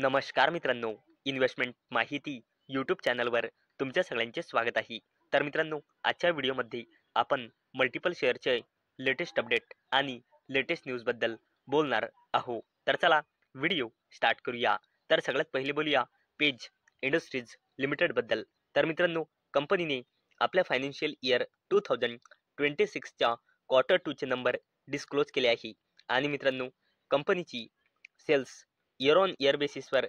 नमस्कार मित्रांनो, इन्व्हेस्टमेंट माहिती यूट्यूब चॅनलवर तुमच्या सगळ्यांचे स्वागत आहे. तर मित्रांनो, आजच्या व्हिडिओमध्ये आपण मल्टिपल शेअरचे लेटेस्ट अपडेट आणि लेटेस्ट न्यूजबद्दल बोलणार आहोत. तर चला व्हिडिओ स्टार्ट करूया. तर सगळ्यात पहिले बोलूया पेज इंडस्ट्रीज लिमिटेडबद्दल. तर मित्रांनो, कंपनीने आपल्या फायनान्शियल इयर 2026च्या क्वार्टर 2चे नंबर डिस्क्लोज केले आहे. आणि मित्रांनो, कंपनीची सेल्स इयर ऑन इयर बेसिसवर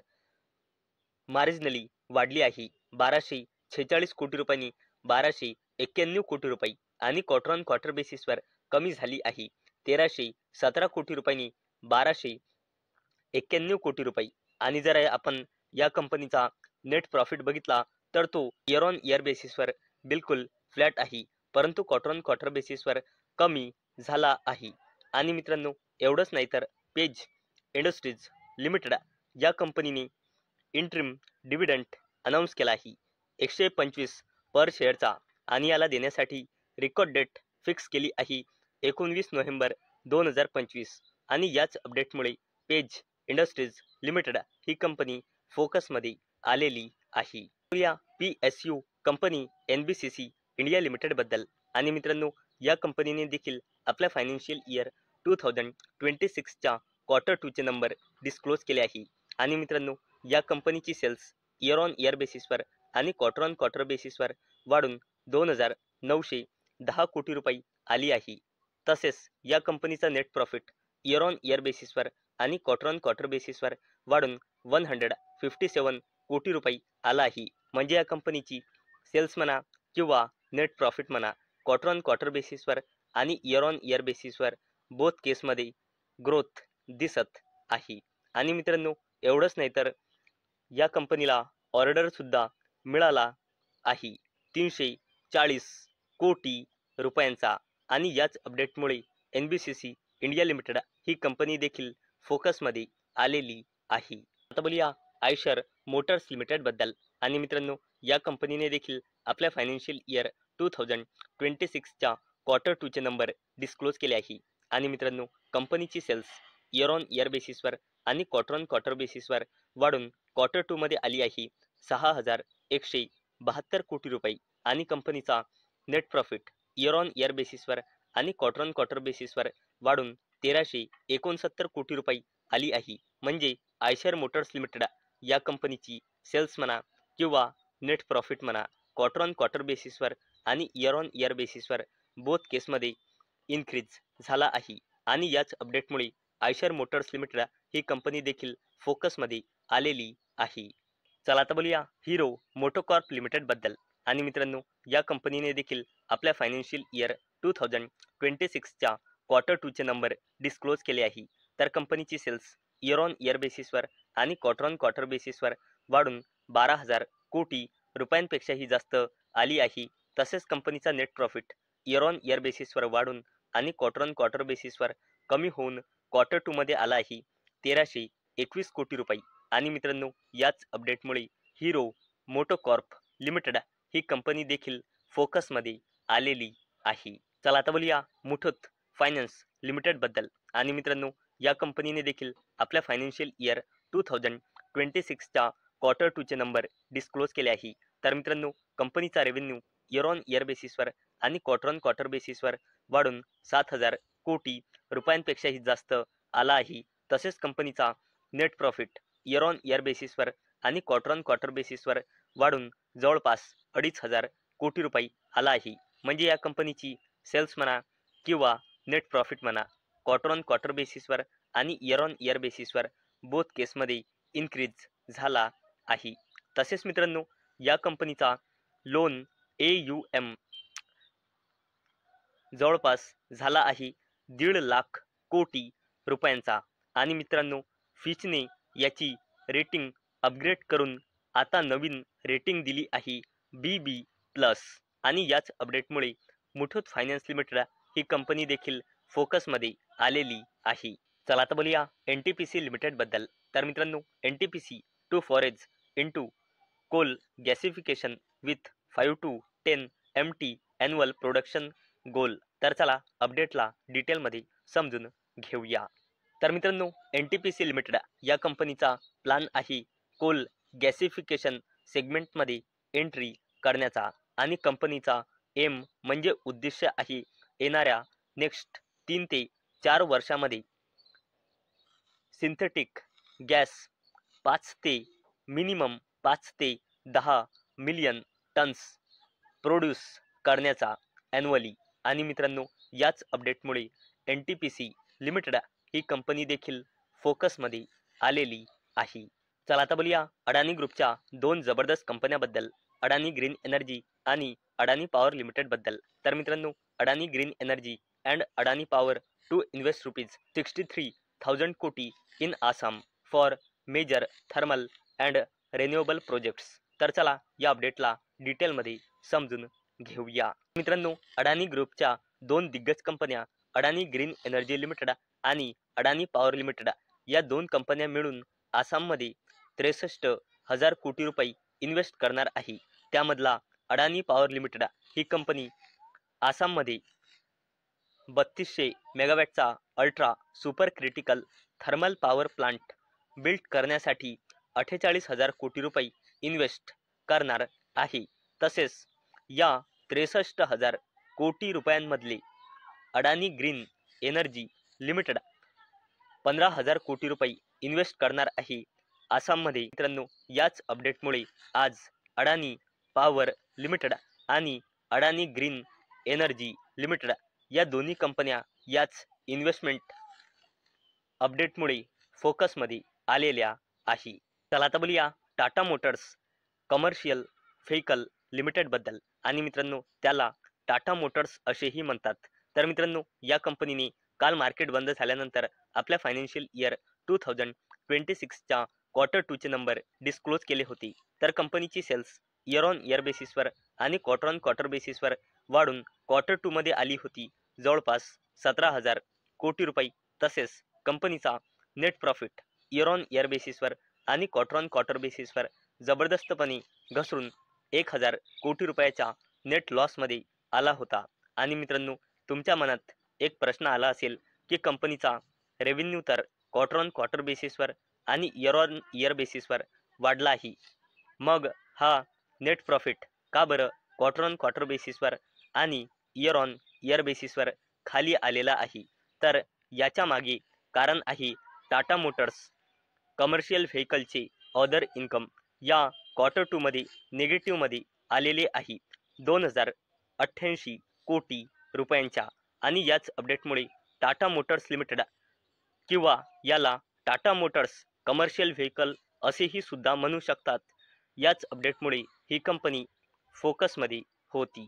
मार्जिनली वाढली आहे. 1246 कोटी रुपयांनी 1291 कोटी रुपये आणि क्वार्टर ऑन क्वार्टर बेसिसवर कमी झाली आहे. 1317 कोटी रुपयांनी 1291 कोटी रुपये. आणि जर आपण या कंपनीचा नेट प्रॉफिट बघितला तर तो इयर ऑन इयर बेसिसवर बिलकुल फ्लॅट आहे, परंतु क्वार्टर ऑन क्वार्टर बेसिसवर कमी झाला आहे. आणि मित्रांनो, एवढंच नाही तर पेज इंडस्ट्रीज लिमिटेड या कंपनीने इंट्रीम डिव्हिडंड अनाऊन्स केला आहे 125 पर शेअरचा. आणि याला देण्यासाठी रेकॉर्ड डेट फिक्स केली आहे 19 नोव्हेंबर 2025. आणि याच अपडेटमुळे पेज इंडस्ट्रीज लिमिटेड ही कंपनी फोकसमध्ये आलेली आहे. या PSU कंपनी NBCC इंडिया लिमिटेडबद्दल. आणि मित्रांनो, या कंपनीने देखील आपल्या फायनान्शियल इयर 2026च्या क्वार्टर 2चे नंबर डिस्क्लोज केले आहे. आणि मित्रांनो, या कंपनीची सेल्स इयर ऑन इयर बेसिसवर आणि क्वार्टर ऑन क्वार्टर बेसिसवर वाढून 2910 कोटी रुपये आली आहे. तसेच या कंपनीचा net profit year on year बेसिसवर आणि क्वार्टर ऑन क्वार्टर बेसिसवर वाढून 157 कोटी रुपये आला आहे. म्हणजे या कंपनीची सेल्स म्हणा किंवा नेट प्रॉफिट म्हणा, क्वार्टर ऑन क्वार्टर बेसिसवर आणि इयर ऑन इयर बेसिसवर बोथ केसमध्ये ग्रोथ दिसत आहे. आणि मित्रांनो, एवढंच नाही तर या कंपनीला ऑर्डर सुद्धा मिळाला आहे 340 कोटी रुपयांचा. आणि याच अपडेटमुळे NBCC इंडिया लिमिटेड ही कंपनी देखील फोकसमध्ये आलेली आहे. आता बोलूया आयशर मोटर्स लिमिटेडबद्दल. आणि मित्रांनो, या कंपनीने देखील आपल्या फायनान्शियल इयर 2026च्या क्वार्टर 2चे नंबर डिस्क्लोज केले आहे. आणि मित्रांनो, कंपनीची सेल्स इयर ऑन इयर बेसिसवर आणि क्वार्टर ऑन क्वार्टर बेसिसवर वाढून क्वार्टर 2 मध्ये आली आहे 6172 कोटी रुपये. आणि कंपनीचा net profit year on year बेसिसवर आणि क्वार्टर ऑन क्वार्टर बेसिसवर वाढून 1369 कोटी रुपये आली आहे. म्हणजे आयशर मोटर्स लिमिटेड या कंपनीची सेल्स म्हणा किंवा नेट प्रॉफिट म्हणा, क्वार्टर ऑन क्वार्टर बेसिसवर आणि इयर ऑन इयर बेसिसवर बोथ केसमध्ये इन्क्रीज झाला आहे. आणि याच अपडेटमुळे आयशर मोटर्स लिमिटेड ही कंपनी देखील फोकसमध्ये आलेली आहे. चला आता बोलूया हिरो मोटोकॉर्प लिमिटेडबद्दल. आणि मित्रांनो, या कंपनीने देखील आपल्या फायनान्शियल इयर 2026च्या क्वार्टर 2चे नंबर डिस्क्लोज केले आहे. तर कंपनीची सेल्स इयर ऑन इयर बेसिसवर आणि क्वार्टर ऑन क्वार्टर बेसिसवर वाढून 12,000 कोटी रुपयांपेक्षाही जास्त आली आहे. तसेच कंपनीचा net profit year on year बेसिसवर वाढून आणि क्वार्टर ऑन क्वार्टर बेसिसवर कमी होऊन क्वार्टर 2 मध्ये आला आहे 1321 कोटी रुपये. आणि मित्रांनो, याच अपडेटमुळे हिरो मोटोकॉर्प लिमिटेड ही कंपनी देखील फोकसमध्ये आलेली आहे. चला आता बोलूया मुथूट फायनान्स लिमिटेडबद्दल. आणि मित्रांनो, या कंपनीने देखील आपल्या फायनान्शियल इयर 2026च्या क्वार्टर 2चे नंबर डिस्क्लोज केले आहे. तर मित्रांनो, कंपनीचा रेव्हेन्यू इयर ऑन इयर बेसिसवर आणि क्वार्टर ऑन क्वार्टर बेसिसवर वाढून 7000 कोटी रुपयांपेक्षाही जास्त आला आहे. तसेच कंपनीचा net profit year on year बेसिसवर आणि क्वार्टर ऑन क्वार्टर बेसिसवर वाढून जवळपास 2500 कोटी रुपये आला आहे. म्हणजे या कंपनीची सेल्स म्हणा किंवा नेट प्रॉफिट म्हणा, क्वार्टर ऑन क्वार्टर बेसिसवर आणि इयर ऑन इयर बेसिसवर बोथ केसमध्ये इन्क्रीज झाला आहे. तसेच मित्रांनो, या कंपनीचा लोन AUM जवळपास झाला आहे 1.5 लाख कोटी रुपयांचा. आणि मित्रांनो, फिचने याची रेटिंग अपग्रेड करून आता नवीन रेटिंग दिली आहे BB+. आणि याच अपडेटमुळे मुथूट फायनान्स लिमिटेड ही कंपनी देखील फोकसमध्ये आलेली आहे. चला आता बोलूया NTPC लिमिटेडबद्दल. तर मित्रांनो, NTPC to forays into coal gasification with 5 to 10 MT annual production goal. तर चला अपडेटला डिटेलमध्ये समजून घेऊया. तर मित्रांनो NTPC लिमिटेड या कंपनीचा प्लॅन आहे कोल गॅसिफिकेशन सेगमेंटमध्ये एंट्री करण्याचा आणि कंपनीचा एम म्हणजे उद्देश आहे येणाऱ्या नेक्स्ट 3 ते 4 वर्षामध्ये सिंथेटिक गॅस 5 ते मिनिमम 5 ते 10 मिलियन टन्स प्रोड्यूस करण्याचा ॲन्युअली। आणि मित्रांनो याच अपडेटमुळे NTPC लिमिटेड ही कंपनी देखील फोकसमध्ये आलेली आहे। चला आता बोलूया अडानी ग्रुपच्या 2 जबरदस्त कंपन्याबद्दल, अडानी ग्रीन एनर्जी आणि अडानी पॉवर लिमिटेड बद्दल। तर मित्रांनो Adani Green Energy and Adani Power to invest ₹63,000 कोटी in Assam for major thermal and renewable projects. तर चला या अपडेटला डिटेलमध्ये समजून घेऊया। मित्रांनो अडानी ग्रुपच्या 2 दिग्गज कंपन्या अडानी ग्रीन एनर्जी लिमिटेड आणि अडानी पॉवर लिमिटेड या 2 कंपन्या मिळून आसाममध्ये 63,000 कोटी रुपये इन्व्हेस्ट करणार आहे। त्यामधला अडानी पॉवर लिमिटेड ही कंपनी आसाममध्ये 3200 मेगावॅटचा ultra super critical thermal power plant build करण्यासाठी 48,000 कोटी रुपये इन्व्हेस्ट करणार आहे। तसेच या 63,000 कोटी रुपयांमधले अडानी ग्रीन एनर्जी लिमिटेड 15,000 कोटी रुपये इन्व्हेस्ट करणार आहे आसाममध्ये। मित्रांनो याच अपडेटमुळे आज अडानी पॉवर लिमिटेड आणि अडानी ग्रीन एनर्जी लिमिटेड या दोन्ही कंपन्या याच इन्व्हेस्टमेंट अपडेटमुळे फोकसमध्ये आलेल्या आहे। चला आता बोलूया Tata motors commercial vehicle limited बद्दल। आणि मित्रांनो त्याला टाटा मोटर्स असेही म्हणतात। तर मित्रांनो या कंपनीने काल मार्केट बंद झाल्यानंतर आपल्या फायनान्शियल इयर 2026च्या क्वार्टर 2 चे नंबर डिस्क्लोज केले होते। तर कंपनीची सेल्स इयर ऑन इयर बेसिसवर आणि क्वार्टर ऑन क्वार्टर बेसिसवर वाढून क्वार्टर 2 मध्ये आली होती जवळपास 17,000 कोटी रुपये। तसेच कंपनीचा net profit year on year बेसिसवर आणि क्वार्टर ऑन क्वार्टर बेसिसवर जबरदस्तपणे घसरून 1,000 कोटी रुपयाच्या नेट लॉसमध्ये आला होता। आणि मित्रांनो तुमच्या मनात एक प्रश्न आला असेल की कंपनीचा रेव्हेन्यू तर क्वार्टर ऑन क्वार्टर बेसिसवर आणि इयर ऑन इयर बेसिसवर वाढला आहे, मग हा नेट प्रॉफिट का बरं क्वार्टर ऑन क्वार्टर बेसिसवर आणि इयर ऑन इयर बेसिसवर खाली आलेला आहे? तर याच्या मागे कारण आहे टाटा मोटर्स कमर्शियल व्हेकलचे अदर इन्कम या क्वार्टर 2 मध्ये निगेटिव्हमध्ये आलेले आहे 2,088 कोटी रुपयांच्या। आणि याच अपडेटमुळे टाटा मोटर्स लिमिटेड किंवा याला टाटा मोटर्स कमर्शियल व्हेकल असेही सुद्धा म्हणू शकतात, याच अपडेटमुळे ही कंपनी फोकसमध्ये होती।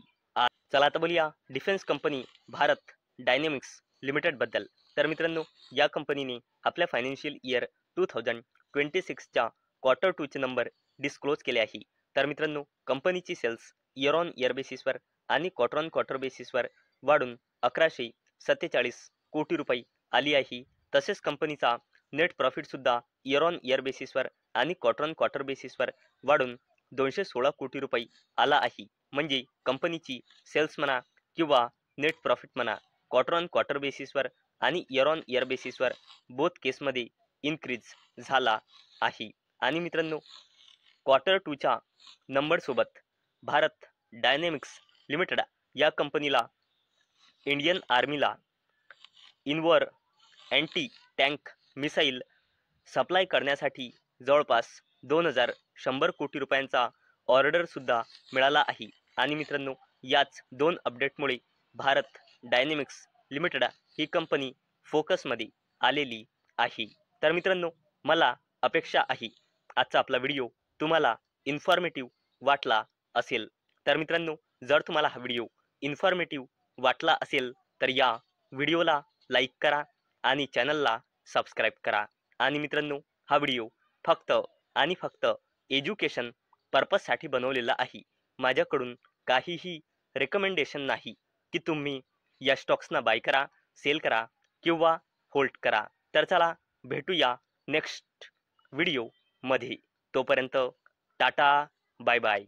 चला आता बोलूया defence company Bharat dynamics limited बद्दल। तर मित्रांनो या कंपनीने आपल्या फायनान्शियल इयर 2026च्या क्वार्टर 2 चे नंबर डिस्क्लोज केले आहे। तर मित्रांनो कंपनीची सेल्स इयर ऑन इयर बेसिसवर आणि क्वार्टर ऑन क्वार्टर बेसिसवर वाढून 1,147 कोटी रुपये आली आहे। तसेच कंपनीचा नेट प्रॉफिट सुद्धा इयर ऑन इयर बेसिसवर आणि क्वार्टर ऑन क्वार्टर बेसिसवर वाढून 216 कोटी रुपये आला आहे। म्हणजे कंपनीची सेल्स म्हणा किंवा नेट प्रॉफिट म्हणा क्वार्टर ऑन क्वार्टर बेसिसवर आणि इयर ऑन इयर बेसिसवर बोथ केसमध्ये इन्क्रीज झाला आहे। आणि मित्रांनो क्वार्टर 2च्या नंबरसोबत भारत डायनेमिक्स लिमिटेड या कंपनीला इंडियन आर्मीला इनवर अँटी टँक मिसाईल सप्लाय करण्यासाठी जवळपास 2,100 कोटी रुपयांचा ऑर्डर सुद्धा मिळाला आहे। आणि मित्रांनो याच 2 अपडेटमुळे भारत डायनेमिक्स लिमिटेड ही कंपनी फोकसमध्ये आलेली आहे। तर मित्रांनो मला अपेक्षा आहे आजचा आपला व्हिडिओ तुम्हाला इन्फॉर्मेटिव्ह वाटला असेल। तर मित्रांनो जर तुम्हाला हा व्हिडिओ इन्फॉर्मेटिव्ह वाटला असेल तर या व्हिडिओला लाईक करा आणि चॅनलला सबस्क्राईब करा। आणि मित्रांनो हा व्हिडिओ फक्त आणि फक्त एज्युकेशन पर्पजसाठी बनवलेला आहे। माझ्याकडून काहीही रेकमेंडेशन नाही की तुम्ही या स्टॉक्सना बाय करा, सेल करा किंवा होल्ड करा। तर चला भेटूया नेक्स्ट व्हिडिओमध्ये। तोपर्यंत टाटा, बाय बाय।